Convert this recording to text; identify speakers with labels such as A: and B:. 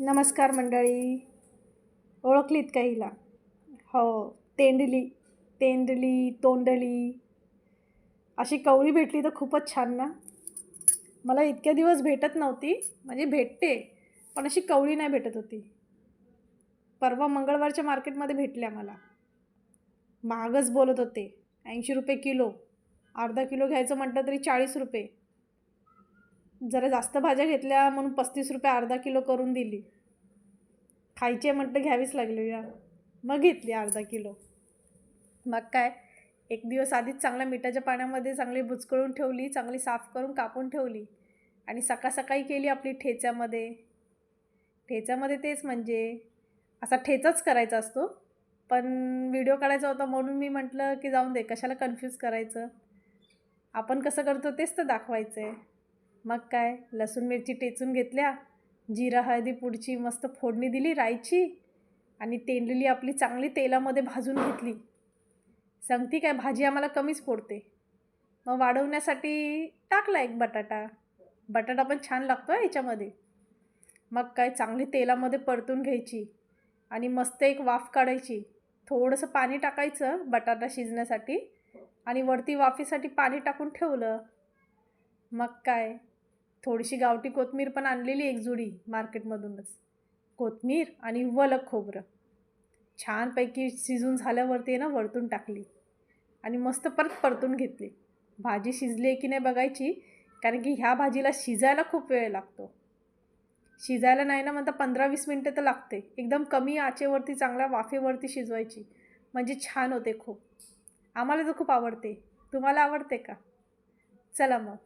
A: नमस्कार मंडळी. ओळखलीत का हिला? हो, तेंडली, तेंडली, तोंडली अशी कवळी भेटली तर खूपच छान ना. मला इतक्या दिवस भेटत नव्हती, म्हणजे भेटते, पण अशी कवळी नाही भेटत होती. परवा मंगळवारच्या मार्केटमध्ये भेटल्या मला. महागच बोलत होते. ₹80 किलो. अर्धा किलो घ्यायचं म्हटलं तरी ₹40. जरा जास्त भाज्या घेतल्या म्हणून ₹35 अर्धा किलो करून दिली. खायची आहे म्हटलं घ्यावीच लागली ना. मग घेतली अर्धा किलो. मग काय, एक दिवस आधीच चांगल्या मिठाच्या पाण्यामध्ये चांगली बुचकळून ठेवली, चांगली साफ करून कापून ठेवली आणि सकाळी केली आपली ठेच्यामध्ये. ठेच्यामध्ये तेच म्हणजे असा ठेचाच करायचा असतो. पण व्हिडिओ काढायचा होता म्हणून मी म्हटलं, की जाऊन दे कशाला कन्फ्यूज करायचं. आपण कसं करतो तेच तर दाखवायचं आहे. मग काय, लसूण मिरची टेचून घेतल्या, जिरा हळदी पुडची मस्त फोडणी दिली राईची आणि तेंडली आपली चांगली तेलामध्ये भाजून घेतली. सांगती काय भाजी आम्हाला कमीच पोडते. मग वाढवण्यासाठी टाकला एक बटाटा. बटाटा पण छान लागतो याच्यामध्ये. मग काय चांगली तेलामध्ये परतून घ्यायची आणि मस्त एक वाफ काढायची. थोडंसं पाणी टाकायचं बटाटा शिजण्यासाठी आणि वरती वाफेसाठी पाणी टाकून ठेवलं. मग काय, थोडीशी गावठी कोथिंबीर पण आणलेली एक जुडी मार्केटमधूनच. कोथिंबीर आणि वलं खोबरं. छानपैकी शिजून झाल्यावरती आहे ना वरतून टाकली आणि मस्त परत परतून घेतली. भाजी शिजली आहे की नाही बघायची, कारण की ह्या भाजीला शिजायला खूप वेळ लागतो. शिजायला नाही ना म्हणता 15-20 मिनटं तर लागते. एकदम कमी आचेवरती चांगल्या वाफेवरती शिजवायची, म्हणजे छान होते खूप. आम्हाला तर खूप आवडते. तुम्हाला आवडते का? चला मग.